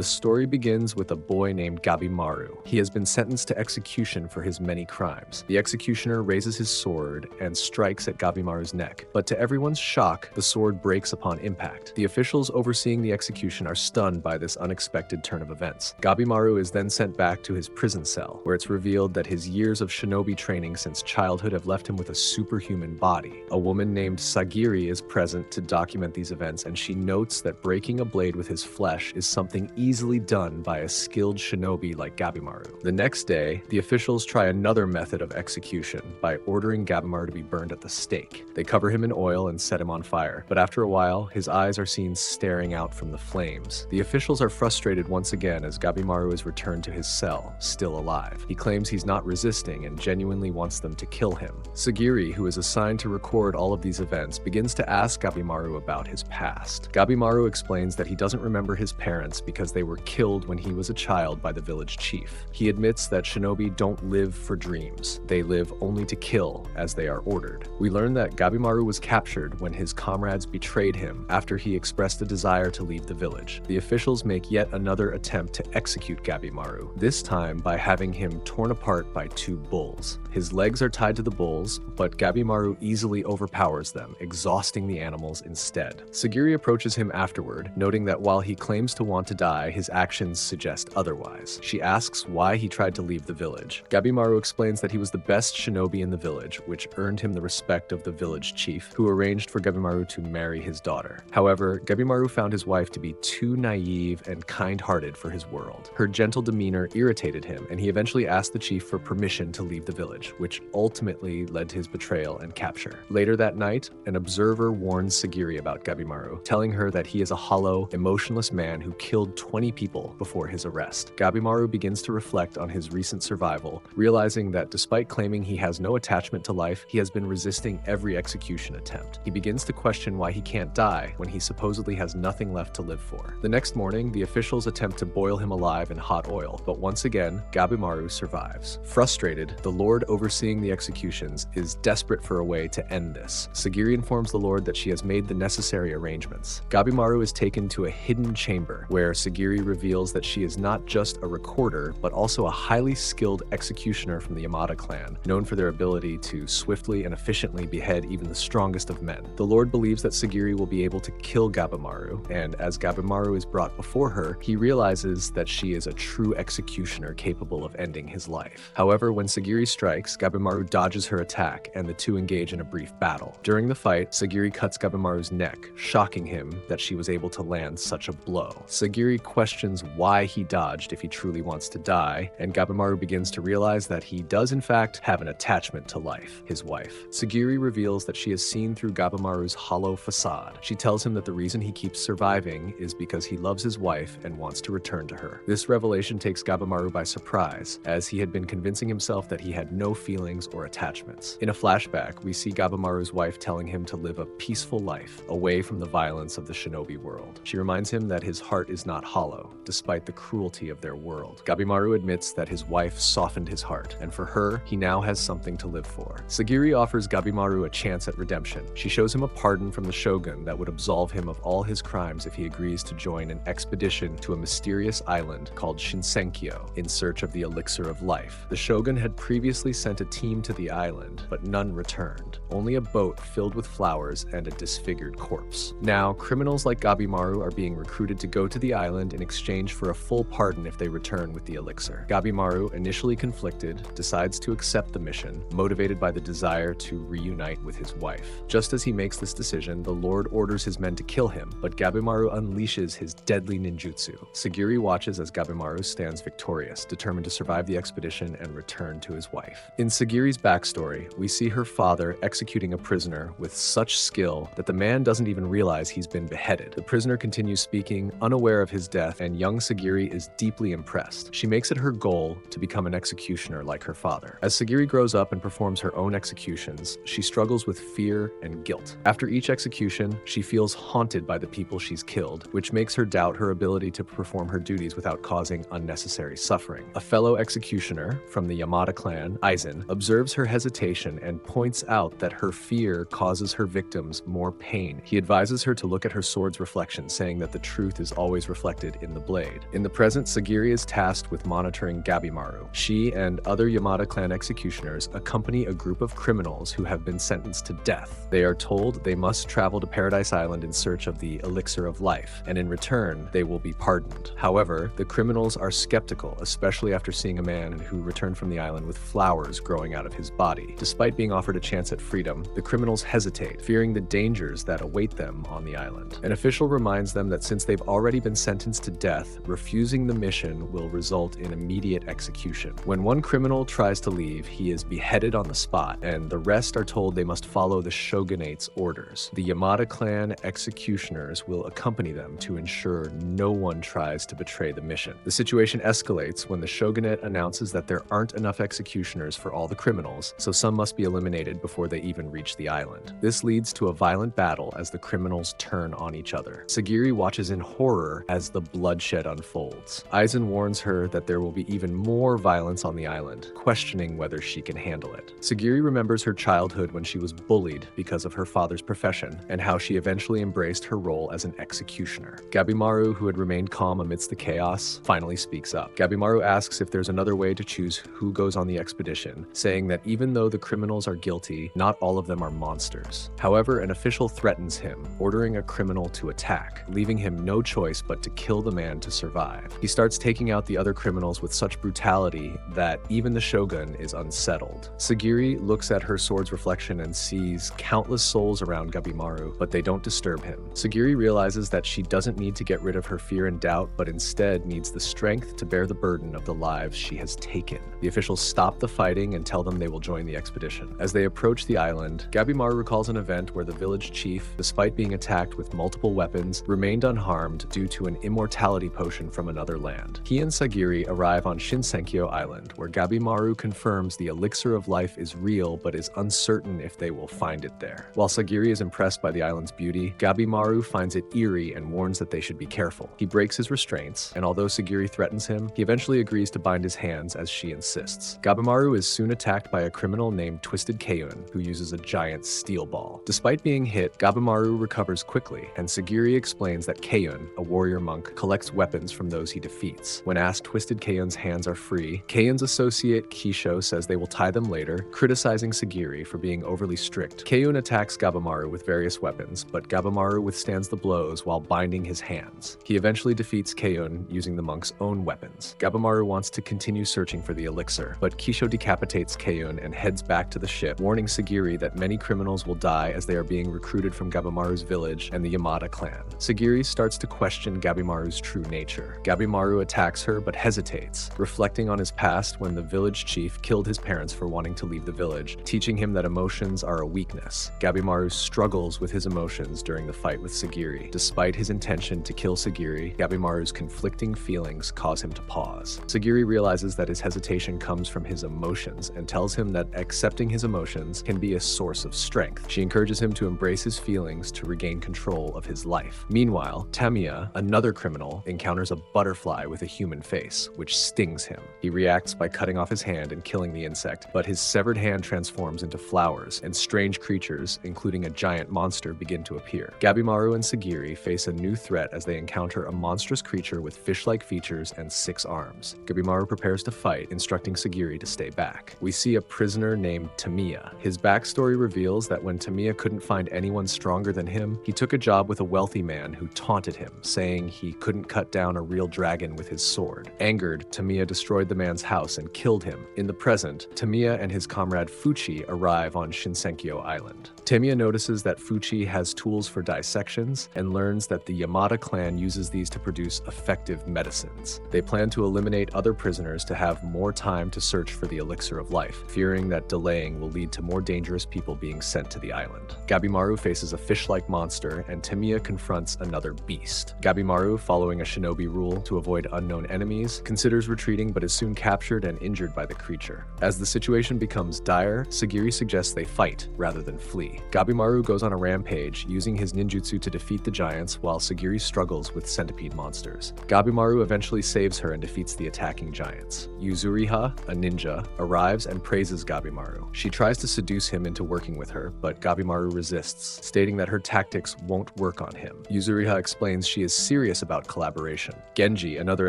The story begins with a boy named Gabimaru. He has been sentenced to execution for his many crimes. The executioner raises his sword and strikes at Gabimaru's neck, but to everyone's shock, the sword breaks upon impact. The officials overseeing the execution are stunned by this unexpected turn of events. Gabimaru is then sent back to his prison cell, where it's revealed that his years of shinobi training since childhood have left him with a superhuman body. A woman named Shigiri is present to document these events, and she notes that breaking a blade with his flesh is something easily done by a skilled shinobi like Gabimaru. The next day, the officials try another method of execution by ordering Gabimaru to be burned at the stake. They cover him in oil and set him on fire, but after a while, his eyes are seen staring out from the flames. The officials are frustrated once again as Gabimaru is returned to his cell, still alive. He claims he's not resisting and genuinely wants them to kill him. Shigiri, who is assigned to record all of these events, begins to ask Gabimaru about his past. Gabimaru explains that he doesn't remember his parents because they were killed when he was a child by the village chief. He admits that shinobi don't live for dreams. They live only to kill as they are ordered. We learn that Gabimaru was captured when his comrades betrayed him after he expressed a desire to leave the village. The officials make yet another attempt to execute Gabimaru, this time by having him torn apart by two bulls. His legs are tied to the bulls, but Gabimaru easily overpowers them, exhausting the animals instead. Shigiri approaches him afterward, noting that while he claims to want to die, his actions suggest otherwise. She asks why he tried to leave the village. Gabimaru explains that he was the best shinobi in the village, which earned him the respect of the village chief, who arranged for Gabimaru to marry his daughter. However, Gabimaru found his wife to be too naive and kind-hearted for his world. Her gentle demeanor irritated him, and he eventually asked the chief for permission to leave the village, which ultimately led to his betrayal and capture. Later that night, an observer warns Shigiri about Gabimaru, telling her that he is a hollow, emotionless man who killed 20 people before his arrest. Gabimaru begins to reflect on his recent survival, realizing that despite claiming he has no attachment to life, he has been resisting every execution attempt. He begins to question why he can't die when he supposedly has nothing left to live for. The next morning, the officials attempt to boil him alive in hot oil, but once again, Gabimaru survives. Frustrated, the lord overseeing the executions is desperate for a way to end this. Shigiri informs the lord that she has made the necessary arrangements. Gabimaru is taken to a hidden chamber, where Shigiri reveals that she is not just a recorder, but also a highly skilled executioner from the Yamada clan, known for their ability to swiftly and efficiently behead even the strongest of men. The lord believes that Shigiri will be able to kill Gabimaru, and as Gabimaru is brought before her, he realizes that she is a true executioner capable of ending his life. However, when Shigiri strikes, Gabimaru dodges her attack, and the two engage in a brief battle. During the fight, Shigiri cuts Gabimaru's neck, shocking him that she was able to land such a blow. Shigiri questions why he dodged if he truly wants to die, and Gabimaru begins to realize that he does in fact have an attachment to life, his wife. Shigiri reveals that she has seen through Gabimaru's hollow facade. She tells him that the reason he keeps surviving is because he loves his wife and wants to return to her. This revelation takes Gabimaru by surprise, as he had been convincing himself that he had no feelings or attachments. In a flashback, we see Gabimaru's wife telling him to live a peaceful life, away from the violence of the shinobi world. She reminds him that his heart is not hollow, despite the cruelty of their world. Gabimaru admits that his wife softened his heart, and for her, he now has something to live for. Shigiri offers Gabimaru a chance at redemption. She shows him a pardon from the shogun that would absolve him of all his crimes if he agrees to join an expedition to a mysterious island called Shinsenkyo in search of the elixir of life. The shogun had previously sent a team to the island, but none returned. Only a boat filled with flowers and a disfigured corpse. Now, criminals like Gabimaru are being recruited to go to the island in exchange for a full pardon if they return with the elixir. Gabimaru, initially conflicted, decides to accept the mission, motivated by the desire to reunite with his wife. Just as he makes this decision, the lord orders his men to kill him, but Gabimaru unleashes his deadly ninjutsu. Shigiri watches as Gabimaru stands victorious, determined to survive the expedition and return to his wife. In Shigiri's backstory, we see her father executing a prisoner with such skill that the man doesn't even realize he's been beheaded. The prisoner continues speaking, unaware of his death, and young Shigiri is deeply impressed. She makes it her goal to become an executioner like her father. As Shigiri grows up and performs her own executions, she struggles with fear and guilt. After each execution, she feels haunted by the people she's killed, which makes her doubt her ability to perform her duties without causing unnecessary suffering. A fellow executioner from the Yamada clan, Aizen, observes her hesitation and points out that her fear causes her victims more pain. He advises her to look at her sword's reflection, saying that the truth is always reflected reflected in the blade. In the present, Shigiri is tasked with monitoring Gabimaru. She and other Yamada clan executioners accompany a group of criminals who have been sentenced to death. They are told they must travel to Paradise Island in search of the elixir of life, and in return, they will be pardoned. However, the criminals are skeptical, especially after seeing a man who returned from the island with flowers growing out of his body. Despite being offered a chance at freedom, the criminals hesitate, fearing the dangers that await them on the island. An official reminds them that since they've already been sentenced to death, refusing the mission will result in immediate execution. When one criminal tries to leave, he is beheaded on the spot, and the rest are told they must follow the shogunate's orders. The Yamada clan executioners will accompany them to ensure no one tries to betray the mission. The situation escalates when the shogunate announces that there aren't enough executioners for all the criminals, so some must be eliminated before they even reach the island. This leads to a violent battle as the criminals turn on each other. Shigiri watches in horror as the bloodshed unfolds. Aizen warns her that there will be even more violence on the island, questioning whether she can handle it. Shigiri remembers her childhood when she was bullied because of her father's profession, and how she eventually embraced her role as an executioner. Gabimaru, who had remained calm amidst the chaos, finally speaks up. Gabimaru asks if there's another way to choose who goes on the expedition, saying that even though the criminals are guilty, not all of them are monsters. However, an official threatens him, ordering a criminal to attack, leaving him no choice but to kill the man to survive. He starts taking out the other criminals with such brutality that even the shogun is unsettled. Shigiri looks at her sword's reflection and sees countless souls around Gabimaru, but they don't disturb him. Shigiri realizes that she doesn't need to get rid of her fear and doubt, but instead needs the strength to bear the burden of the lives she has taken. The officials stop the fighting and tell them they will join the expedition. As they approach the island, Gabimaru recalls an event where the village chief, despite being attacked with multiple weapons, remained unharmed due to an immortality potion from another land. He and Shigiri arrive on Shinsenkyo Island, where Gabimaru confirms the elixir of life is real but is uncertain if they will find it there. While Shigiri is impressed by the island's beauty, Gabimaru finds it eerie and warns that they should be careful. He breaks his restraints, and although Shigiri threatens him, he eventually agrees to bind his hands as she insists. Gabimaru is soon attacked by a criminal named Twisted Keiun, who uses a giant steel ball. Despite being hit, Gabimaru recovers quickly, and Shigiri explains that Keiun, a warrior monk, collects weapons from those he defeats. When asked Twisted Keiun's hands are free, Keiun's associate Kisho says they will tie them later, criticizing Shigiri for being overly strict. Keiun attacks Gabimaru with various weapons, but Gabimaru withstands the blows while binding his hands. He eventually defeats Keiun using the monk's own weapons. Gabimaru wants to continue searching for the elixir, but Kisho decapitates Keiun and heads back to the ship, warning Shigiri that many criminals will die as they are being recruited from Gabimaru's village and the Yamada clan. Shigiri starts to question Gabimaru's true nature. Gabimaru attacks her but hesitates, reflecting on his past when the village chief killed his parents for wanting to leave the village, teaching him that emotions are a weakness. Gabimaru struggles with his emotions during the fight with Shigiri. Despite his intention to kill Shigiri, Gabimaru's conflicting feelings cause him to pause. Shigiri realizes that his hesitation comes from his emotions and tells him that accepting his emotions can be a source of strength. She encourages him to embrace his feelings to regain control of his life. Meanwhile, Tamiya, another criminal, encounters a butterfly with a human face, which stings him. He reacts by cutting off his hand and killing the insect, but his severed hand transforms into flowers, and strange creatures, including a giant monster, begin to appear. Gabimaru and Shigiri face a new threat as they encounter a monstrous creature with fish-like features and 6 arms. Gabimaru prepares to fight, instructing Shigiri to stay back. We see a prisoner named Tamiya. His backstory reveals that when Tamiya couldn't find anyone stronger than him, he took a job with a wealthy man who taunted him, saying he couldn't cut down a real dragon with his sword. Angered, Tamiya destroyed the man's house and killed him. In the present, Tamiya and his comrade Fuchi arrive on Shinsenkyo Island. Tamiya notices that Fuchi has tools for dissections and learns that the Yamada clan uses these to produce effective medicines. They plan to eliminate other prisoners to have more time to search for the elixir of life, fearing that delaying will lead to more dangerous people being sent to the island. Gabimaru faces a fish-like monster, and Tamiya confronts another beast. Gabimaru, following a shinobi rule to avoid unknown enemies, considers retreating but is soon captured and injured by the creature. As the situation becomes dire, Shigiri suggests they fight rather than flee. Gabimaru goes on a rampage, using his ninjutsu to defeat the giants while Shigiri struggles with centipede monsters. Gabimaru eventually saves her and defeats the attacking giants. Yuzuriha, a ninja, arrives and praises Gabimaru. She tries to seduce him into working with her, but Gabimaru resists, stating that her tactics won't work on him. Yuzuriha explains she is serious about without collaboration. Genji, another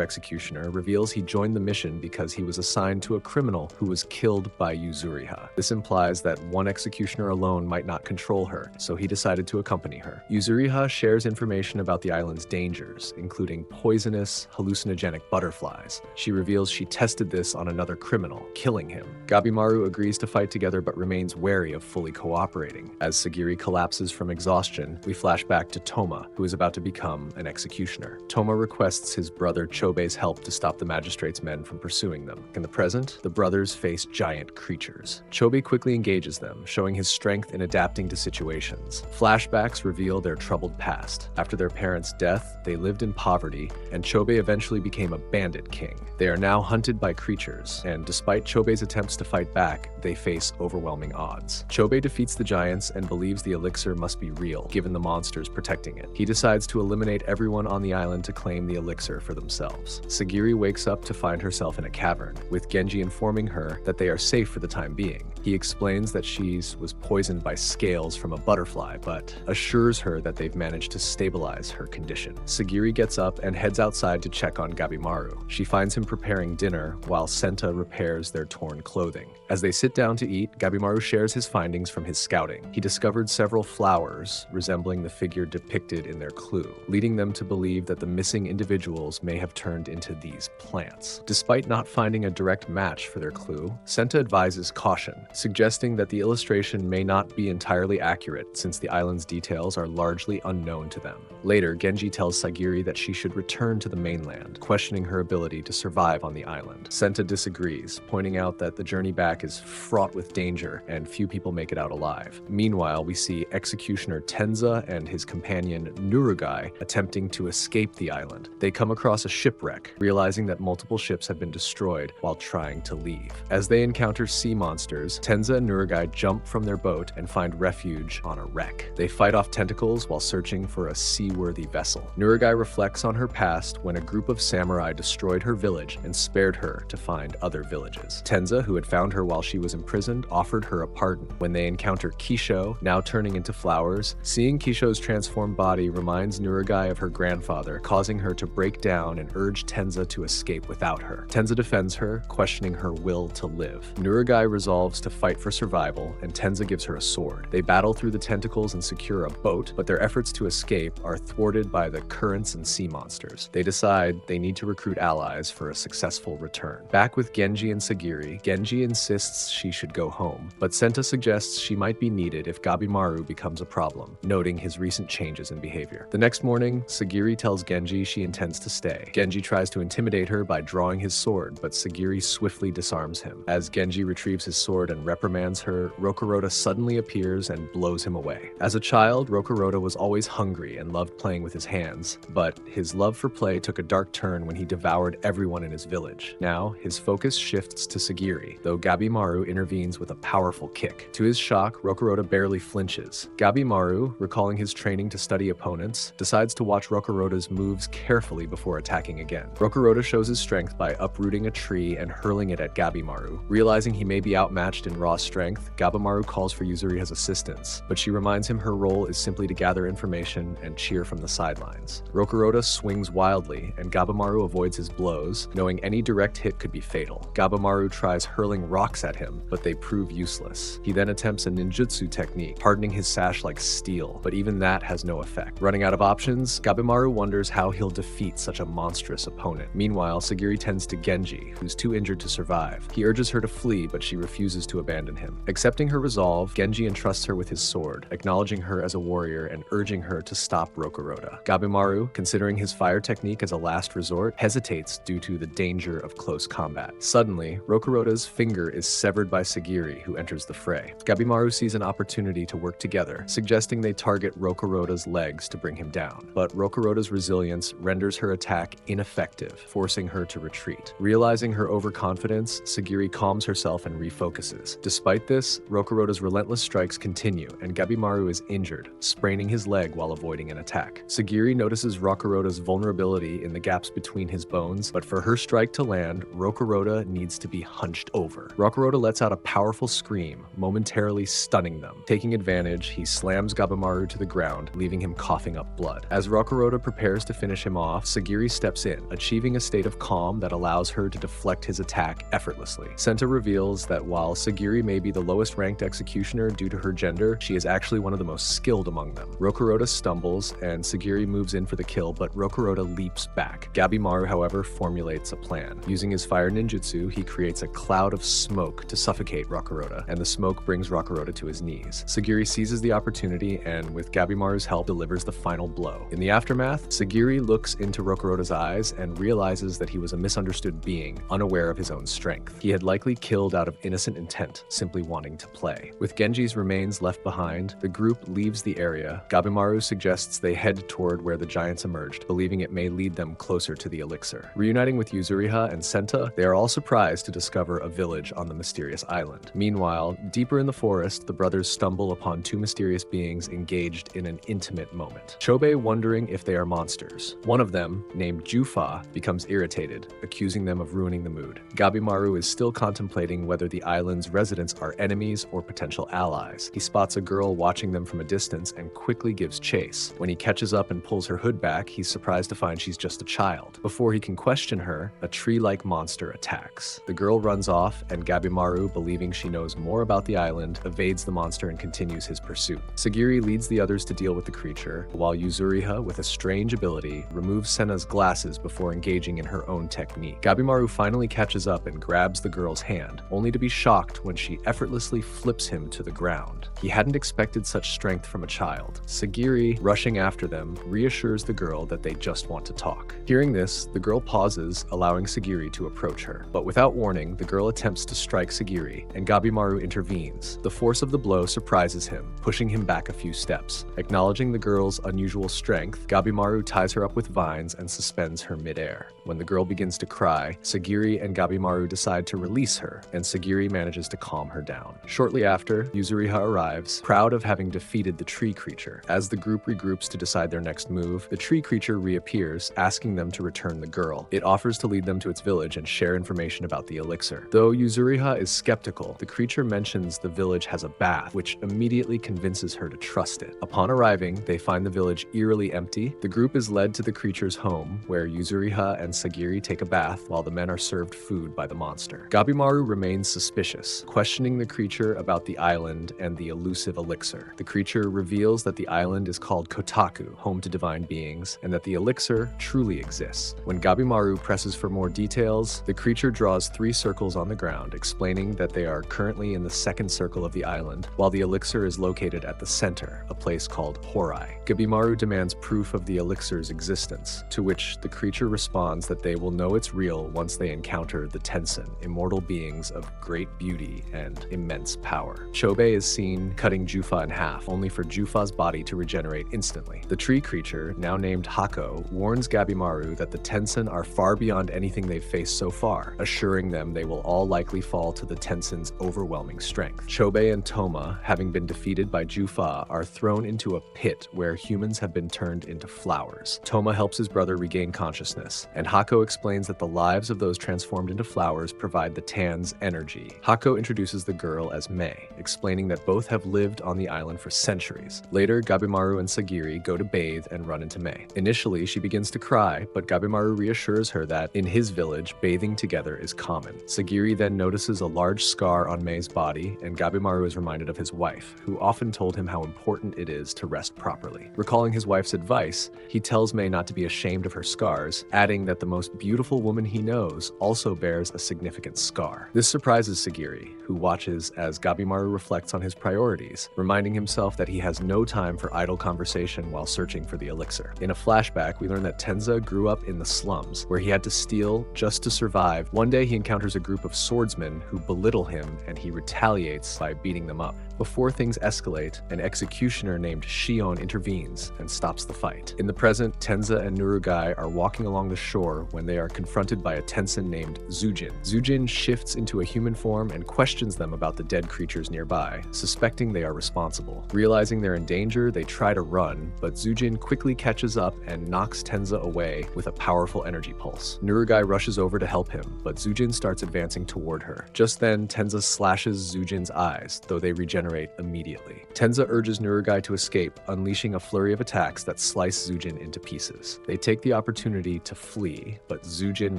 executioner, reveals he joined the mission because he was assigned to a criminal who was killed by Yuzuriha. This implies that one executioner alone might not control her, so he decided to accompany her. Yuzuriha shares information about the island's dangers, including poisonous, hallucinogenic butterflies. She reveals she tested this on another criminal, killing him. Gabimaru agrees to fight together but remains wary of fully cooperating. As Shigiri collapses from exhaustion, we flash back to Toma, who is about to become an executioner. Toma requests his brother Chobee's help to stop the magistrate's men from pursuing them. In the present, the brothers face giant creatures. Chobee quickly engages them, showing his strength in adapting to situations. Flashbacks reveal their troubled past. After their parents' death, they lived in poverty, and Chobee eventually became a bandit king. They are now hunted by creatures, and despite Chobee's attempts to fight back, they face overwhelming odds. Chobee defeats the giants and believes the elixir must be real, given the monsters protecting it. He decides to eliminate everyone on the island to claim the elixir for themselves. Shigiri wakes up to find herself in a cavern, with Genji informing her that they are safe for the time being. He explains that she was poisoned by scales from a butterfly, but assures her that they've managed to stabilize her condition. Shigiri gets up and heads outside to check on Gabimaru. She finds him preparing dinner while Senta repairs their torn clothing. As they sit down to eat, Gabimaru shares his findings from his scouting. He discovered several flowers resembling the figure depicted in their clue, leading them to believe that the missing individuals may have turned into these plants. Despite not finding a direct match for their clue, Senta advises caution, suggesting that the illustration may not be entirely accurate since the island's details are largely unknown to them. Later, Genji tells Shigiri that she should return to the mainland, questioning her ability to survive on the island. Senta disagrees, pointing out that the journey back is fraught with danger and few people make it out alive. Meanwhile, we see executioner Tenza and his companion Nurugai attempting to escape the island. They come across a shipwreck, realizing that multiple ships have been destroyed while trying to leave. As they encounter sea monsters, Tenza and Nurugai jump from their boat and find refuge on a wreck. They fight off tentacles while searching for a seaworthy vessel. Nurugai reflects on her past when a group of samurai destroyed her village and spared her to find other villages. Tenza, who had found her while she was imprisoned, offered her a pardon. When they encounter Kisho, now turning into flowers, seeing Kisho's transformed body reminds Nurugai of her grandfather, causing her to break down and urge Tenza to escape without her. Tenza defends her, questioning her will to live. Nurugai resolves to fight for survival, and Tenza gives her a sword. They battle through the tentacles and secure a boat, but their efforts to escape are thwarted by the currents and sea monsters. They decide they need to recruit allies for a successful return. Back with Genji and Shigiri, Genji insists she should go home, but Senta suggests she might be needed if Gabimaru becomes a problem, noting his recent changes in behavior. The next morning, Shigiri tells Genji she intends to stay. Genji tries to intimidate her by drawing his sword, but Shigiri swiftly disarms him. As Genji retrieves his sword and reprimands her, Rokuroda suddenly appears and blows him away. As a child, Rokuroda was always hungry and loved playing with his hands, but his love for play took a dark turn when he devoured everyone in his village. Now, his focus shifts to Shigiri, though Gabimaru intervenes with a powerful kick. To his shock, Rokuroda barely flinches. Gabimaru, recalling his training to study opponents, decides to watch Rokuroda's moves carefully before attacking again. Rokuroda shows his strength by uprooting a tree and hurling it at Gabimaru. Realizing he may be outmatched in raw strength, Gabimaru calls for Yuzuriha's assistance, but she reminds him her role is simply to gather information and cheer from the sidelines. Rokuroda swings wildly, and Gabimaru avoids his blows, knowing any direct hit could be fatal. Gabimaru tries hurling rocks at him, but they prove useless. He then attempts a ninjutsu technique, hardening his sash like steel, but even that has no effect. Running out of options, Gabimaru wonders how he'll defeat such a monstrous opponent. Meanwhile, Shigiri tends to Genji, who's too injured to survive. He urges her to flee, but she refuses to abandon him. Accepting her resolve, Genji entrusts her with his sword, acknowledging her as a warrior and urging her to stop Rokuroda. Gabimaru, considering his fire technique as a last resort, hesitates due to the danger of close combat. Suddenly, Rokuroda's finger is severed by Shigiri, who enters the fray. Gabimaru sees an opportunity to work together, suggesting they target Rokuroda's legs to bring him down. But Rokuroda's resilience renders her attack ineffective, forcing her to retreat. Realizing her overconfidence, Shigiri calms herself and refocuses. weaknesses. Despite this, Rokurota's relentless strikes continue, and Gabimaru is injured, spraining his leg while avoiding an attack. Shigiri notices Rokurota's vulnerability in the gaps between his bones, but for her strike to land, Rokurota needs to be hunched over. Rokurota lets out a powerful scream, momentarily stunning them. Taking advantage, he slams Gabimaru to the ground, leaving him coughing up blood. As Rokurota prepares to finish him off, Shigiri steps in, achieving a state of calm that allows her to deflect his attack effortlessly. Senta reveals that while Shigiri may be the lowest ranked executioner due to her gender, she is actually one of the most skilled among them. Rokurota stumbles, and Shigiri moves in for the kill, but Rokurota leaps back. Gabimaru, however, formulates a plan. Using his fire ninjutsu, he creates a cloud of smoke to suffocate Rokurota, and the smoke brings Rokurota to his knees. Shigiri seizes the opportunity and, with Gabimaru's help, delivers the final blow. In the aftermath, Shigiri looks into Rokurota's eyes and realizes that he was a misunderstood being, unaware of his own strength. He had likely killed out of innocent intent, simply wanting to play. With Genji's remains left behind, the group leaves the area. Gabimaru suggests they head toward where the giants emerged, believing it may lead them closer to the elixir. Reuniting with Yuzuriha and Senta, they are all surprised to discover a village on the mysterious island. Meanwhile, deeper in the forest, the brothers stumble upon two mysterious beings engaged in an intimate moment. Chobee wondering if they are monsters. One of them, named Jufa, becomes irritated, accusing them of ruining the mood. Gabimaru is still contemplating whether the island's residents are enemies or potential allies. He spots a girl watching them from a distance and quickly gives chase. When he catches up and pulls her hood back, he's surprised to find she's just a child. Before he can question her, a tree-like monster attacks. The girl runs off, and Gabimaru, believing she knows more about the island, evades the monster and continues his pursuit. Shigiri leads the others to deal with the creature, while Yuzuriha, with a strange ability, removes Senna's glasses before engaging in her own technique. Gabimaru finally catches up and grabs the girl's hand, only to be shocked when she effortlessly flips him to the ground. He hadn't expected such strength from a child. Shigiri, rushing after them, reassures the girl that they just want to talk. Hearing this, the girl pauses, allowing Shigiri to approach her. But without warning, the girl attempts to strike Shigiri, and Gabimaru intervenes. The force of the blow surprises him, pushing him back a few steps. Acknowledging the girl's unusual strength, Gabimaru ties her up with vines and suspends her midair. When the girl begins to cry, Shigiri and Gabimaru decide to release her, and Shigiri manages to calm her down. Shortly after, Yuzuriha arrives, proud of having defeated the tree creature. As the group regroups to decide their next move, the tree creature reappears, asking them to return the girl. It offers to lead them to its village and share information about the elixir. Though Yuzuriha is skeptical, the creature mentions the village has a bath, which immediately convinces her to trust it. Upon arriving, they find the village eerily empty. The group is led to the creature's home, where Yuzuriha and Shigiri take a bath while the men are served food by the monster. Gabimaru remains suspicious, questioning the creature about the island and the elusive elixir. The creature reveals that the island is called Kotaku, home to divine beings, and that the elixir truly exists. When Gabimaru presses for more details, the creature draws 3 circles on the ground, explaining that they are currently in the second circle of the island, while the elixir is located at the center, a place called Horai. Gabimaru demands proof of the elixir's existence, to which the creature responds that they will know it's real once they encounter the Tenza, immortal beings of great beauty and immense power. Chobee is seen cutting Jufa in half, only for Jufa's body to regenerate instantly. The tree creature, now named Hako, warns Gabimaru that the Tenza are far beyond anything they've faced so far, assuring them they will all likely fall to the Tenza's overwhelming strength. Chobee and Toma, having been defeated by Jufa, are thrown into a pit where humans have been turned into flowers. Toma helps his brother regain consciousness, and Hako explains that the lives of those transformed into flowers provide the Tan's energy. Hako introduces the girl as Mei, explaining that both have lived on the island for centuries. Later, Gabimaru and Shigiri go to bathe and run into Mei. Initially, she begins to cry, but Gabimaru reassures her that, in his village, bathing together is common. Shigiri then notices a large scar on Mei's body, and Gabimaru is reminded of his wife, who often told him how important it is to rest properly. Recalling his wife's advice, he tells Mei not to be ashamed of her scars, adding that the most beautiful woman he knows also bears a significant scar. This surprises Shigiri, who watches as Gabimaru reflects on his priorities, reminding himself that he has no time for idle conversation while searching for the elixir. In a flashback, we learn that Tenza grew up in the slums, where he had to steal just to survive. One day he encounters a group of swordsmen who belittle him, and he retaliates by beating them up. Before things escalate, an executioner named Shion intervenes and stops the fight. In the present, Tenza and Nurugai are walking along the shore when they are confronted by a Tensen named Zujin. Zujin shifts into a human form and questions them about the dead creatures nearby, suspecting they are responsible. Realizing they're in danger, they try to run, but Zujin quickly catches up and knocks Tenza away with a powerful energy pulse. Nurugai rushes over to help him, but Zujin starts advancing toward her. Just then, Tenza slashes Zujin's eyes, though they regenerate immediately. Tenza urges Nurugai to escape, unleashing a flurry of attacks that slice Zujin into pieces. They take the opportunity to flee, but Zujin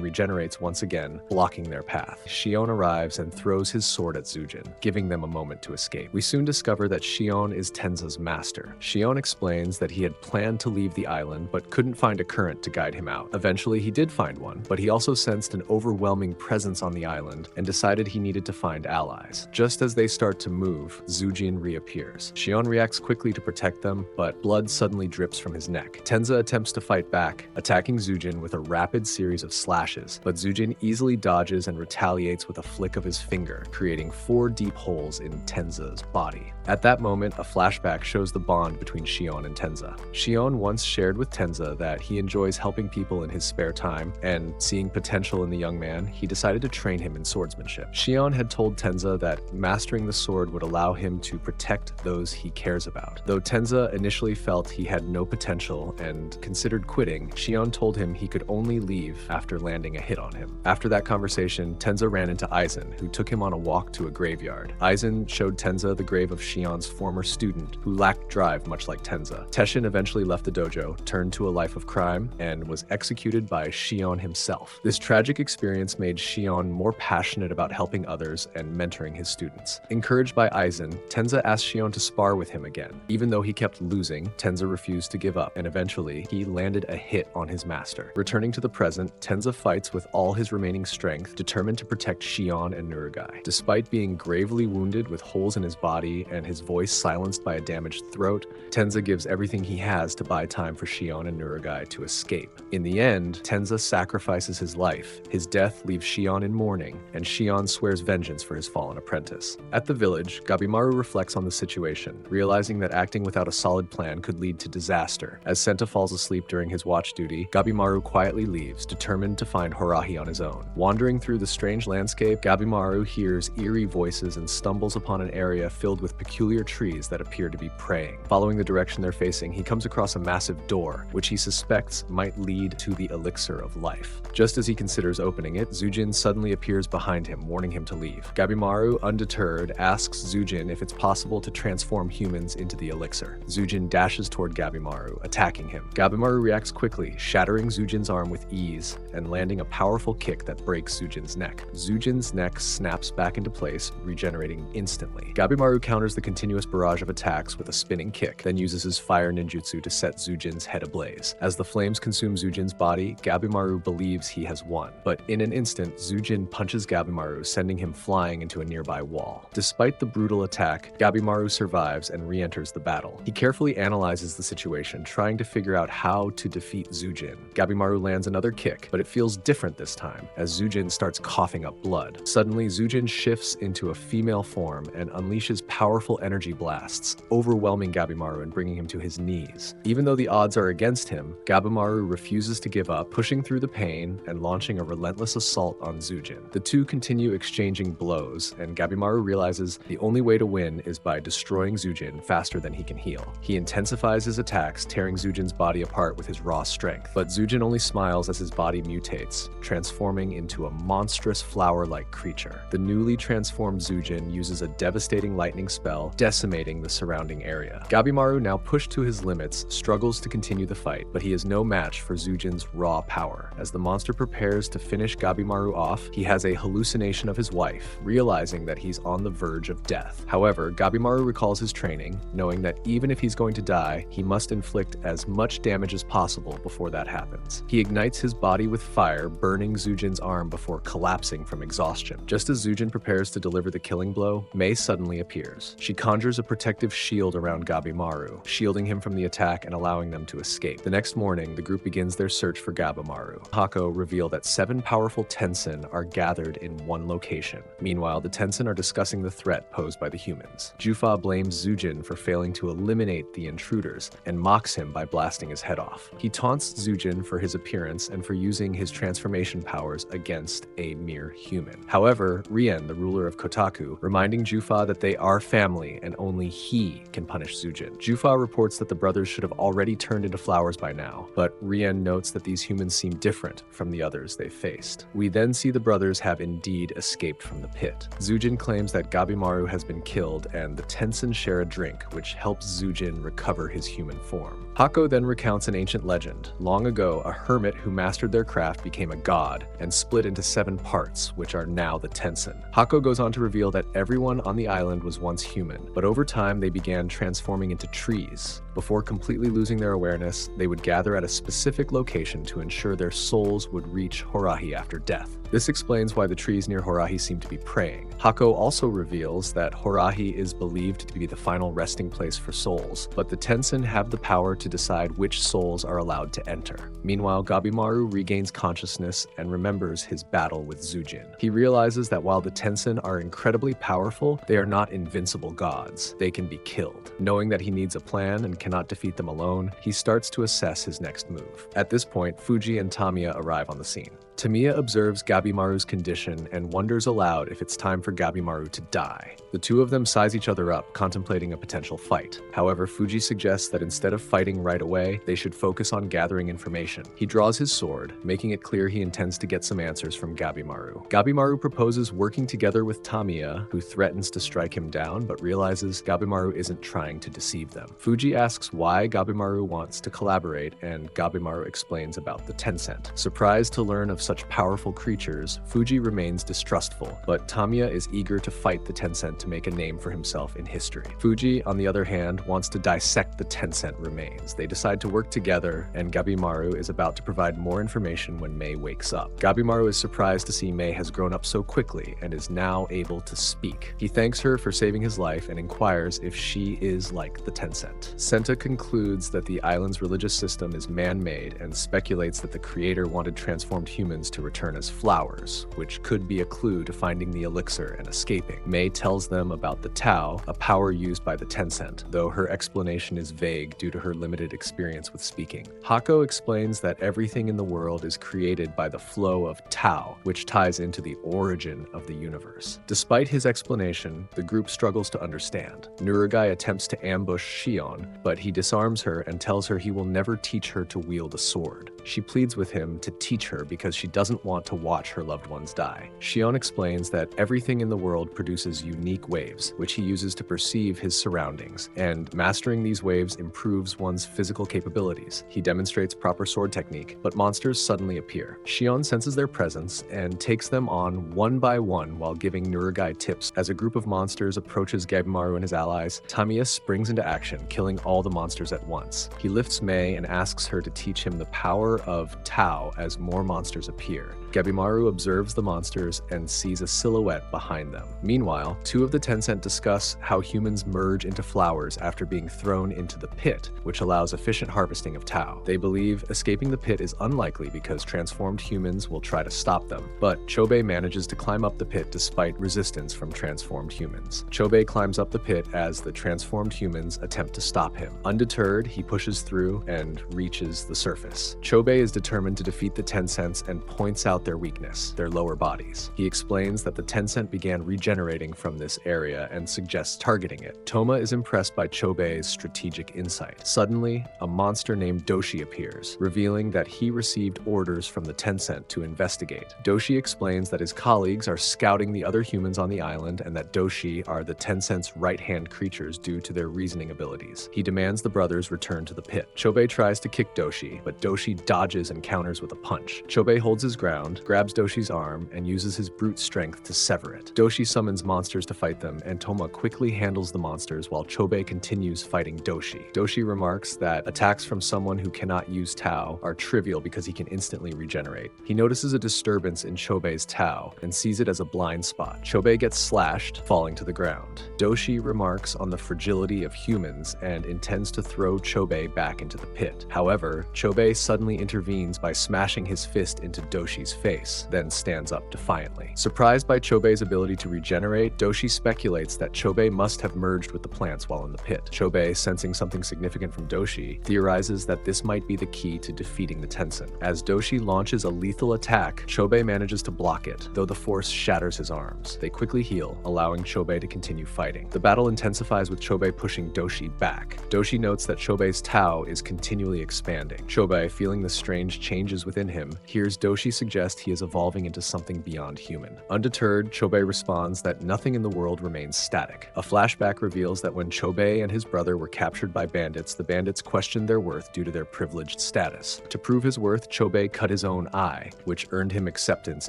regenerates once again, blocking their path. Shion arrives and throws his sword at Zujin, giving them a moment to escape. We soon discover that Shion is Tenza's master. Shion explains that he had planned to leave the island, but couldn't find a current to guide him out. Eventually, he did find one, but he also sensed an overwhelming presence on the island and decided he needed to find allies. Just as they start to move, Zujin reappears. Shion reacts quickly to protect them, but blood suddenly drips from his neck. Tenza attempts to fight back, attacking Zujin with a rapid series of slashes, but Zujin easily dodges and retaliates with a flick of his finger, creating 4 deep holes in Tenza's body. At that moment, a flashback shows the bond between Shion and Tenza. Shion once shared with Tenza that he enjoys helping people in his spare time, and seeing potential in the young man, he decided to train him in swordsmanship. Shion had told Tenza that mastering the sword would allow him to protect those he cares about. Though Tenza initially felt he had no potential and considered quitting, Shion told him he could only leave after landing a hit on him. After that conversation, Tenza ran into Aizen, who took him on a walk to a graveyard. Aizen showed Tenza the grave of Shion's former student, who lacked drive much like Tenza. Teshin eventually left the dojo, turned to a life of crime, and was executed by Shion himself. This tragic experience made Shion more passionate about helping others and mentoring his students. Encouraged by Aizen, Tenza asked Shion to spar with him again. Even though he kept losing, Tenza refused to give up, and eventually, he landed a hit on his master. Returning to the present, Tenza fights with all his remaining strength, determined to protect Shion and Nurugai. Despite being gravely wounded with holes in his body and his voice silenced by a damaged throat, Tenza gives everything he has to buy time for Shion and Nurugai to escape. In the end, Tenza sacrifices his life. His death leaves Shion in mourning, and Shion swears vengeance for his fallen apprentice. At the village, Gabimaru reflects on the situation, realizing that acting without a solid plan could lead to disaster. As Senta falls asleep during his watch duty, Gabimaru quietly leaves, determined to find Horahi on his own. Wandering through the strange landscape, Gabimaru hears eerie voices and stumbles upon an area filled with peculiar trees that appear to be praying. Following the direction they're facing, he comes across a massive door, which he suspects might lead to the elixir of life. Just as he considers opening it, Zujin suddenly appears behind him, warning him to leave. Gabimaru, undeterred, asks Zujin if it's possible to transform humans into the elixir. Zujin dashes toward Gabimaru, attacking him. Gabimaru reacts quickly, shattering Zujin's arm with ease and landing a powerful kick that breaks Zujin's neck. Zujin's neck snaps back into place, regenerating instantly. Gabimaru counters the continuous barrage of attacks with a spinning kick, then uses his fire ninjutsu to set Zujin's head ablaze. As the flames consume Zujin's body, Gabimaru believes he has won. But in an instant, Zujin punches Gabimaru, sending him flying into a nearby wall. Despite the brutal attack, Gabimaru survives and re-enters the battle. He carefully analyzes the situation, trying to figure out how to defeat Zujin. Gabimaru lands another kick, but it feels different this time, as Zujin starts coughing up blood. Suddenly, Zujin shifts into a female form and unleashes powerful energy blasts, overwhelming Gabimaru and bringing him to his knees. Even though the odds are against him, Gabimaru refuses to give up, pushing through the pain and launching a relentless assault on Zujin. The two continue exchanging blows, and Gabimaru realizes the only way to win is by destroying Zujin faster than he can heal. He intensifies his attacks, tearing Zujin's body apart with his raw strength. But Zujin only smiles as his body mutates, transforming into a monstrous flower-like creature. The newly transformed Zujin uses a devastating lightning spell, decimating the surrounding area. Gabimaru, now pushed to his limits, struggles to continue the fight, but he is no match for Zujin's raw power. As the monster prepares to finish Gabimaru off, he has a hallucination of his wife, realizing that he's on the verge of death. However, Gabimaru recalls his training, knowing that even if he's going to die, he must inflict as much damage as possible before that happens. He ignites his body with fire, burning Zujin's arm before collapsing from exhaustion. Just as Zujin prepares to deliver the killing blow, Mei suddenly appears. She conjures a protective shield around Gabimaru, shielding him from the attack and allowing them to escape. The next morning, the group begins their search for Gabimaru. Hako reveal that 7 powerful Tensen are gathered in one location. Meanwhile, the Tensen are discussing the threat posed by the humans. Jufa blames Zujin for failing to eliminate the intruders and mocks him by blasting his head off. He taunts Zujin for his appearance and for using his transformation powers against a mere human. However, Rien, the ruler of Kotaku, reminding Jufa that they are family and only he can punish Zujin. Jufa reports that the brothers should have already turned into flowers by now, but Rien notes that these humans seem different from the others they faced. We then see the brothers have indeed escaped from the pit. Zujin claims that Gabimaru has been killed and the Tensen share a drink, which helps Zujin recover his human form. Hako then recounts an ancient legend. Long ago, a hermit who mastered their craft became a god and split into 7 parts, which are now the Tensen. Hako goes on to reveal that everyone on the island was once human, but over time they began transforming into trees. Before completely losing their awareness, they would gather at a specific location to ensure their souls would reach Horahi after death. This explains why the trees near Horahi seem to be praying. Hako also reveals that Horahi is believed to be the final resting place for souls, but the Tensen have the power to decide which souls are allowed to enter. Meanwhile, Gabimaru regains consciousness and remembers his battle with Zujin. He realizes that while the Tensen are incredibly powerful, they are not invincible gods. They can be killed. Knowing that he needs a plan and cannot defeat them alone, he starts to assess his next move. At this point, Fuji and Tamiya arrive on the scene. Tamiya observes Gabimaru's condition and wonders aloud if it's time for Gabimaru to die. The two of them size each other up, contemplating a potential fight. However, Fuji suggests that instead of fighting right away, they should focus on gathering information. He draws his sword, making it clear he intends to get some answers from Gabimaru. Gabimaru proposes working together with Tamiya, who threatens to strike him down, but realizes Gabimaru isn't trying to deceive them. Fuji asks why Gabimaru wants to collaborate, and Gabimaru explains about the Tensen. Surprised to learn of such powerful creatures, Fuji remains distrustful, but Tamiya is eager to fight the Tensen to make a name for himself in history. Fuji, on the other hand, wants to dissect the Tensen remains. They decide to work together, and Gabimaru is about to provide more information when Mei wakes up. Gabimaru is surprised to see Mei has grown up so quickly and is now able to speak. He thanks her for saving his life and inquires if she is like the Tensen. Senta concludes that the island's religious system is man-made and speculates that the creator wanted transformed humans to return as flowers, which could be a clue to finding the elixir and escaping. Mei tells them about the Tao, a power used by the Tensen, though her explanation is vague due to her limited experience with speaking. Hako explains that everything in the world is created by the flow of Tao, which ties into the origin of the universe. Despite his explanation, the group struggles to understand. Nurugai attempts to ambush Shion, but he disarms her and tells her he will never teach her to wield a sword. She pleads with him to teach her because she doesn't want to watch her loved ones die. Shion explains that everything in the world produces unique waves, which he uses to perceive his surroundings, and mastering these waves improves one's physical capabilities. He demonstrates proper sword technique, but monsters suddenly appear. Shion senses their presence and takes them on one by one while giving Nurugai tips. As a group of monsters approaches Gabimaru and his allies, Tamiya springs into action, killing all the monsters at once. He lifts Mei and asks her to teach him the power of Tao as more monsters appear. Gabimaru observes the monsters and sees a silhouette behind them. Meanwhile, 2 of the Tensen discuss how humans merge into flowers after being thrown into the pit, which allows efficient harvesting of Tao. They believe escaping the pit is unlikely because transformed humans will try to stop them, but Chobee manages to climb up the pit despite resistance from transformed humans. Chobee climbs up the pit as the transformed humans attempt to stop him. Undeterred, he pushes through and reaches the surface. Chobee is determined to defeat the Tensen and points out their weakness, their lower bodies. He explains that the Tensen began regenerating from this area and suggests targeting it. Toma is impressed by Chobee's strategic insight. Suddenly, a monster named Doshi appears, revealing that he received orders from the Tensen to investigate. Doshi explains that his colleagues are scouting the other humans on the island and that Doshi are the Tensen's right-hand creatures due to their reasoning abilities. He demands the brothers return to the pit. Chobee tries to kick Doshi, but Doshi dodges and counters with a punch. Chobee holds his ground, grabs Doshi's arm, and uses his brute strength to sever it. Doshi summons monsters to fight them, and Toma quickly handles the monsters while Chobee continues fighting Doshi. Doshi remarks that attacks from someone who cannot use Tao are trivial because he can instantly regenerate. He notices a disturbance in Chobee's Tao and sees it as a blind spot. Chobee gets slashed, falling to the ground. Doshi remarks on the fragility of humans and intends to throw Chobee back into the pit. However, Chobee suddenly intervenes by smashing his fist into Doshi's face, then stands up defiantly. Surprised by Chobee's ability to regenerate, Doshi speculates that Chobee must have merged with the plants while in the pit. Chobee, sensing something significant from Doshi, theorizes that this might be the key to defeating the Tensen. As Doshi launches a lethal attack, Chobee manages to block it, though the force shatters his arms. They quickly heal, allowing Chobee to continue fighting. The battle intensifies with Chobee pushing Doshi back. Doshi notes that Chobee's Tao is continually expanding. Chobee, feeling the strange changes within him, hears Doshi suggest he is evolving into something beyond human. Undeterred, Chobee responds that nothing in the world remains static. A flashback reveals that when Chobee and his brother were captured by bandits, the bandits questioned their worth due to their privileged status. To prove his worth, Chobee cut his own eye, which earned him acceptance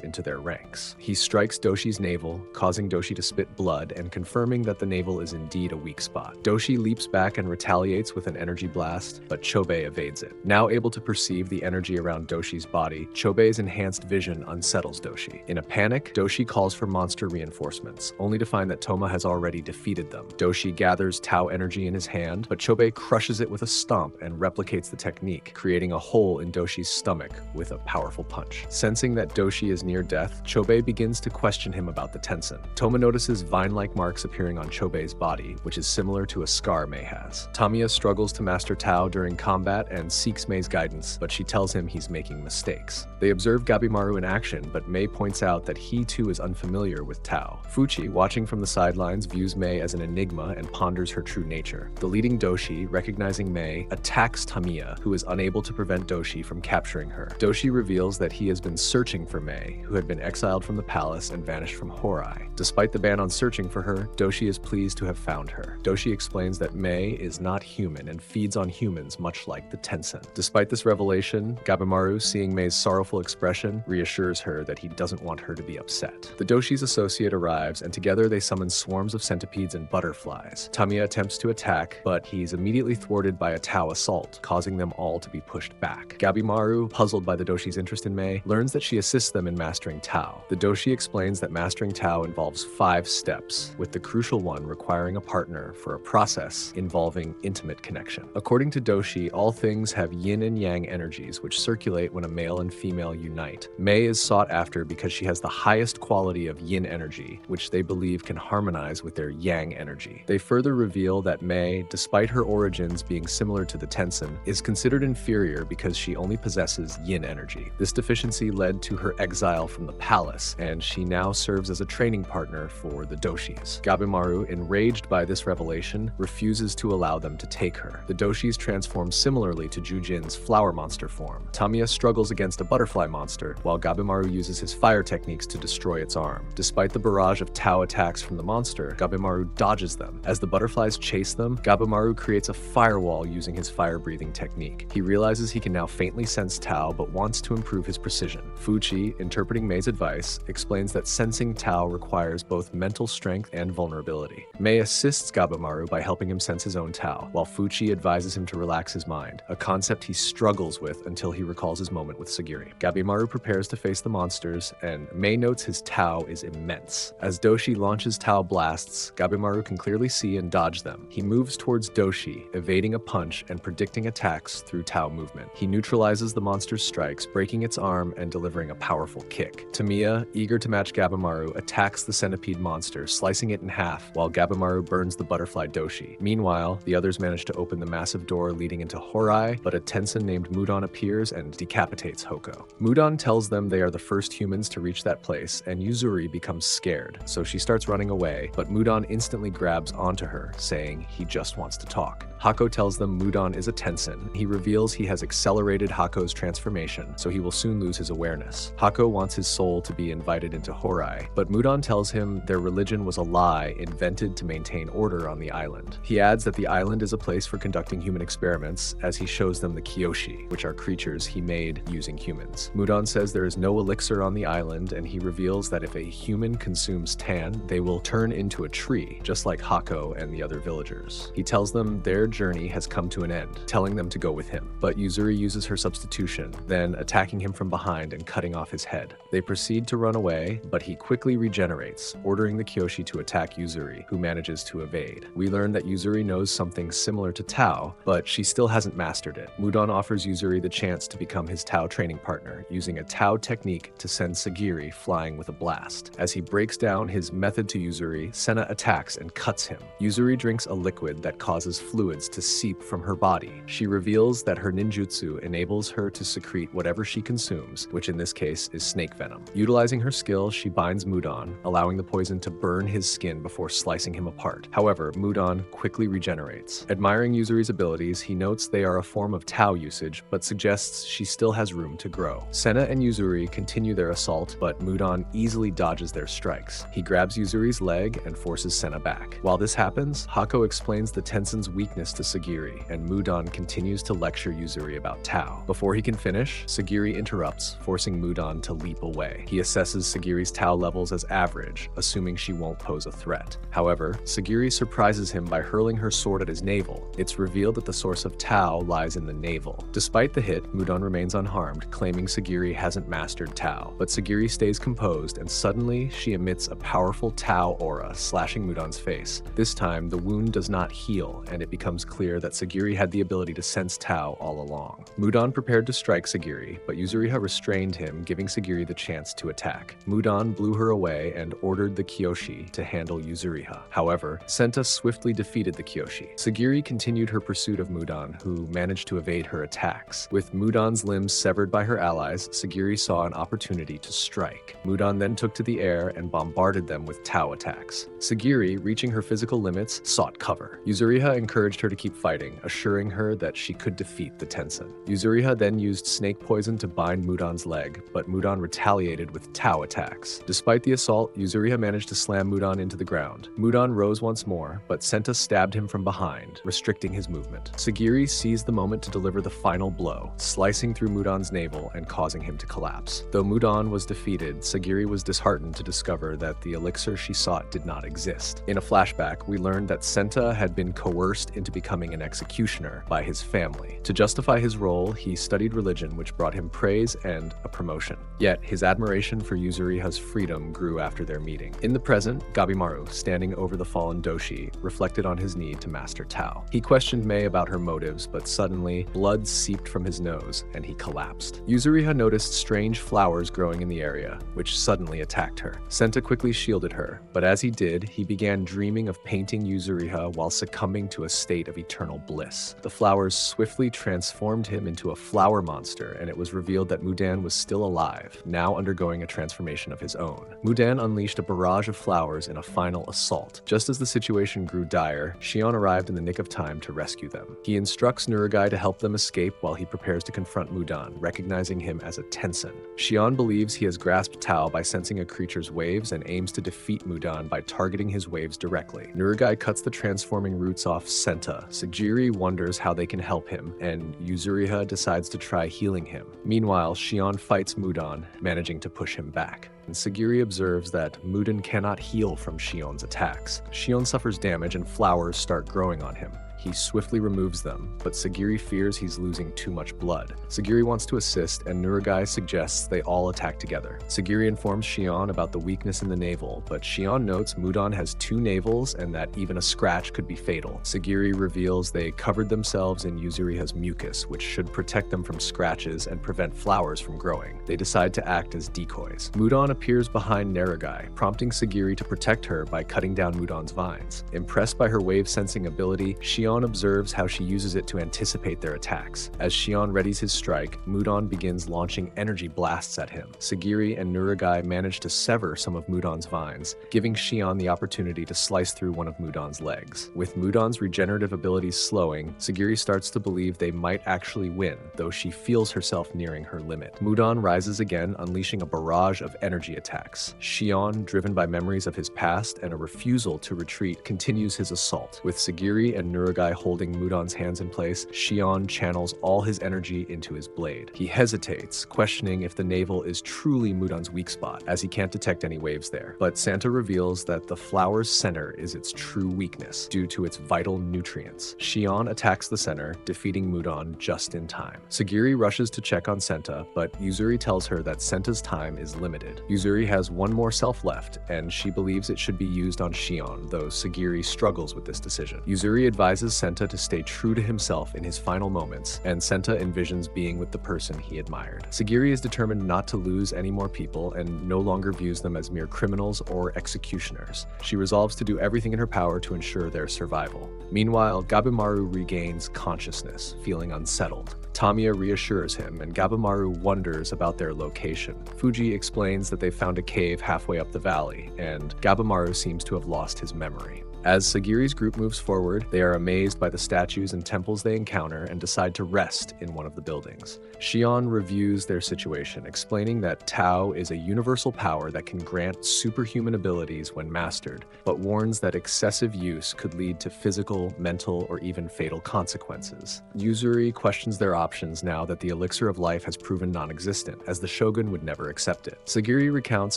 into their ranks. He strikes Doshi's navel, causing Doshi to spit blood and confirming that the navel is indeed a weak spot. Doshi leaps back and retaliates with an energy blast, but Chobee evades it. Now able to perceive the energy around Doshi's body, Chobee's enhanced vision unsettles Doshi. In a panic, Doshi calls for monster reinforcements, only to find that Toma has already defeated them. Doshi gathers Tao energy in his hand, but Chobee crushes it with a stomp and replicates the technique, creating a hole in Doshi's stomach with a powerful punch. Sensing that Doshi is near death, Chobee begins to question him about the Tensen. Toma notices vine-like marks appearing on Chobee's body, which is similar to a scar Mei has. Tamiya struggles to master Tao during combat and seeks Mei's guidance, but she tells him he's making mistakes. They observe Gabimaru in action, but Mei points out that he too is unfamiliar with Tao. Fuchi, watching from the sidelines, views Mei as an enigma and ponders her true nature. The leading Doshi, recognizing Mei, attacks Tamiya, who is unable to prevent Doshi from capturing her. Doshi reveals that he has been searching for Mei, who had been exiled from the palace and vanished from Horai. Despite the ban on searching for her, Doshi is pleased to have found her. Doshi explains that Mei is not human and feeds on humans much like the Tensen. Despite this revelation, Gabimaru, seeing Mei's sorrowful expression, reassures her that he doesn't want her to be upset. The Doshi's associate arrives, and together they summon swarms of centipedes and butterflies. Tamiya attempts to attack, but he's immediately thwarted by a Tao assault, causing them all to be pushed back. Gabimaru, puzzled by the Doshi's interest in Mei, learns that she assists them in mastering Tao. The Doshi explains that mastering Tao involves 5 steps, with the crucial one requiring a partner for a process involving intimate connection. According to Doshi, all things have yin and yang energies which circulate when a male and female unite. Mei is sought after because she has the highest quality of yin energy, which they believe can harmonize with their yang energy. They further reveal that Mei, despite her origins being similar to the Tensen, is considered inferior because she only possesses yin energy. This deficiency led to her exile from the palace, and she now serves as a training partner for the Doshis. Gabimaru, enraged by this revelation, refuses to allow them to take her. The Doshis transform similarly to Jujin's flower monster form. Tamiya struggles against a butterfly monster, while Gabimaru uses his fire techniques to destroy its arm. Despite the barrage of Tao attacks from the monster, Gabimaru dodges them. As the butterflies chase them, Gabimaru creates a firewall using his fire-breathing technique. He realizes he can now faintly sense Tao, but wants to improve his precision. Fuchi, interpreting Mei's advice, explains that sensing Tao requires both mental strength and vulnerability. Mei assists Gabimaru by helping him sense his own Tao, while Fuchi advises him to relax his mind, a concept he struggles with until he recalls his moment with Shigiri. Gabimaru prepares to face the monsters, and Mei notes his Tao is immense. As Doshi launches Tao blasts, Gabimaru can clearly see and dodge them. He moves towards Doshi, evading a punch and predicting attacks through Tao movement. He neutralizes the monster's strikes, breaking its arm and delivering a powerful kick. Tamiya, eager to match Gabimaru, attacks the centipede monster, slicing it in half, while Gabimaru burns the butterfly Doshi. Meanwhile, the others manage to open the massive door leading into Horai, but a Tensen named Mudan appears and decapitates Hoko. Mudan tells them they are the first humans to reach that place, and Yuzuri becomes scared, so she starts running away, but Mudan instantly grabs onto her, saying he just wants to talk. Hako tells them Mudan is a Tensen. He reveals he has accelerated Hako's transformation, so he will soon lose his awareness. Hako wants his soul to be invited into Horai, but Mudan tells him their religion was a lie invented to maintain order on the island. He adds that the island is a place for conducting human experiments, as he shows them the Kyoshi, which are creatures he made using humans. Mudan says there is no elixir on the island, and he reveals that if a human consumes tan, they will turn into a tree, just like Hako and the other villagers. He tells them theirs their journey has come to an end, telling them to go with him. But Yuzuri uses her substitution, then attacking him from behind and cutting off his head. They proceed to run away, but he quickly regenerates, ordering the Kyoshi to attack Yuzuri, who manages to evade. We learn that Yuzuri knows something similar to Tao, but she still hasn't mastered it. Mudan offers Yuzuri the chance to become his Tao training partner, using a Tao technique to send Shigiri flying with a blast. As he breaks down his method to Yuzuri, Senna attacks and cuts him. Yuzuri drinks a liquid that causes fluids to seep from her body. She reveals that her ninjutsu enables her to secrete whatever she consumes, which in this case is snake venom. Utilizing her skill, she binds Mudan, allowing the poison to burn his skin before slicing him apart. However, Mudan quickly regenerates. Admiring Yuzuri's abilities, he notes they are a form of Tao usage, but suggests she still has room to grow. Senna and Yuzuri continue their assault, but Mudan easily dodges their strikes. He grabs Yuzuri's leg and forces Senna back. While this happens, Hako explains the Tensen's weakness to Shigiri, and Mudan continues to lecture Yuzuri about Tao. Before he can finish, Shigiri interrupts, forcing Mudan to leap away. He assesses Shigiri's Tao levels as average, assuming she won't pose a threat. However, Shigiri surprises him by hurling her sword at his navel. It's revealed that the source of Tao lies in the navel. Despite the hit, Mudan remains unharmed, claiming Shigiri hasn't mastered Tao. But Shigiri stays composed, and suddenly she emits a powerful Tao aura, slashing Mudan's face. This time, the wound does not heal, and it becomes clear that Shigiri had the ability to sense Tao all along. Mudan prepared to strike Shigiri, but Yuzuriha restrained him, giving Shigiri the chance to attack. Mudan blew her away and ordered the Kyoshi to handle Yuzuriha. However, Senta swiftly defeated the Kyoshi. Shigiri continued her pursuit of Mudan, who managed to evade her attacks. With Mudan's limbs severed by her allies, Shigiri saw an opportunity to strike. Mudan then took to the air and bombarded them with Tao attacks. Shigiri, reaching her physical limits, sought cover. Yuzuriha encouraged her to keep fighting, assuring her that she could defeat the Tensen. Yuzuriha then used snake poison to bind Mudan's leg, but Mudan retaliated with Tao attacks. Despite the assault, Yuzuriha managed to slam Mudan into the ground. Mudan rose once more, but Senta stabbed him from behind, restricting his movement. Shigiri seized the moment to deliver the final blow, slicing through Mudan's navel and causing him to collapse. Though Mudan was defeated, Shigiri was disheartened to discover that the elixir she sought did not exist. In a flashback, we learned that Senta had been coerced into becoming an executioner by his family. To justify his role, he studied religion, which brought him praise and a promotion. Yet, his admiration for Yuzuriha's freedom grew after their meeting. In the present, Gabimaru, standing over the fallen Doshi, reflected on his need to master Tao. He questioned Mei about her motives, but suddenly, blood seeped from his nose, and he collapsed. Yuzuriha noticed strange flowers growing in the area, which suddenly attacked her. Senta quickly shielded her, but as he did, he began dreaming of painting Yuzuriha while succumbing to a state of eternal bliss. The flowers swiftly transformed him into a flower monster, and it was revealed that Mudan was still alive, now undergoing a transformation of his own. Mudan unleashed a barrage of flowers in a final assault. Just as the situation grew dire, Shion arrived in the nick of time to rescue them. He instructs Nurugai to help them escape while he prepares to confront Mudan, recognizing him as a Tensen. Shion believes he has grasped Tao by sensing a creature's waves and aims to defeat Mudan by targeting his waves directly. Nurugai cuts the transforming roots off Senta. Shigiri wonders how they can help him, and Yuzuriha decides to try healing him. Meanwhile, Shion fights Mudan, managing to push him back. And Shigiri observes that Mudan cannot heal from Shion's attacks. Shion suffers damage and flowers start growing on him. He swiftly removes them, but Shigiri fears he's losing too much blood. Shigiri wants to assist, and Nurugai suggests they all attack together. Shigiri informs Shion about the weakness in the navel, but Shion notes Mudan has 2 navels and that even a scratch could be fatal. Shigiri reveals they covered themselves in Yuzuriha's mucus, which should protect them from scratches and prevent flowers from growing. They decide to act as decoys. Mudan appears behind Nurugai, prompting Shigiri to protect her by cutting down Mudan's vines. Impressed by her wave-sensing ability, Shion observes how she uses it to anticipate their attacks. As Shion readies his strike, Mudan begins launching energy blasts at him. Shigiri and Nurugai manage to sever some of Mudan's vines, giving Shion the opportunity to slice through one of Mudan's legs. With Mudan's regenerative abilities slowing, Shigiri starts to believe they might actually win, though she feels herself nearing her limit. Mudan rises again, unleashing a barrage of energy attacks. Shion, driven by memories of his past and a refusal to retreat, continues his assault. With Shigiri and Nurugai guy holding Mudan's hands in place, Shion channels all his energy into his blade. He hesitates, questioning if the navel is truly Mudan's weak spot, as he can't detect any waves there. But Santa reveals that the flower's center is its true weakness, due to its vital nutrients. Shion attacks the center, defeating Mudan just in time. Shigiri rushes to check on Senta, but Yuzuri tells her that Senta's time is limited. Yuzuri has one more self left, and she believes it should be used on Shion, though Shigiri struggles with this decision. Yuzuri advises Senta to stay true to himself in his final moments, and Senta envisions being with the person he admired. Shigiri is determined not to lose any more people and no longer views them as mere criminals or executioners. She resolves to do everything in her power to ensure their survival. Meanwhile, Gabimaru regains consciousness, feeling unsettled. Tamiya reassures him, and Gabimaru wonders about their location. Fuji explains that they found a cave halfway up the valley, and Gabimaru seems to have lost his memory. As Sagiri's group moves forward, they are amazed by the statues and temples they encounter and decide to rest in one of the buildings. Shion reviews their situation, explaining that Tao is a universal power that can grant superhuman abilities when mastered, but warns that excessive use could lead to physical, mental, or even fatal consequences. Yuzuri questions their options now that the elixir of life has proven non-existent, as the shogun would never accept it. Shigiri recounts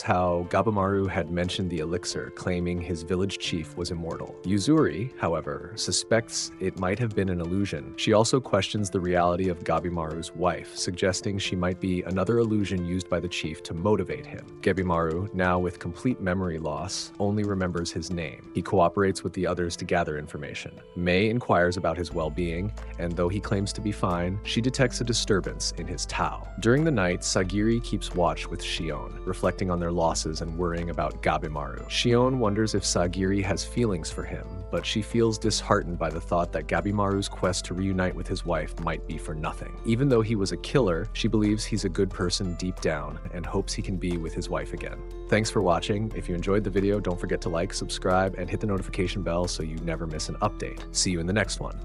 how Gabimaru had mentioned the elixir, claiming his village chief was immortal. Yuzuri, however, suspects it might have been an illusion. She also questions the reality of Gabimaru's wife, suggesting she might be another illusion used by the chief to motivate him. Gabimaru, now with complete memory loss, only remembers his name. He cooperates with the others to gather information. Mei inquires about his well-being, and though he claims to be fine, she detects a disturbance in his Tao. During the night, Shigiri keeps watch with Shion, reflecting on their losses and worrying about Gabimaru. Shion wonders if Shigiri has feelings for him, but she feels disheartened by the thought that Gabimaru's quest to reunite with his wife might be for nothing. Even though he was a killer, she believes he's a good person deep down and hopes he can be with his wife again. Thanks for watching. If you enjoyed the video, don't forget to like, subscribe, and hit the notification bell so you never miss an update. See you in the next one.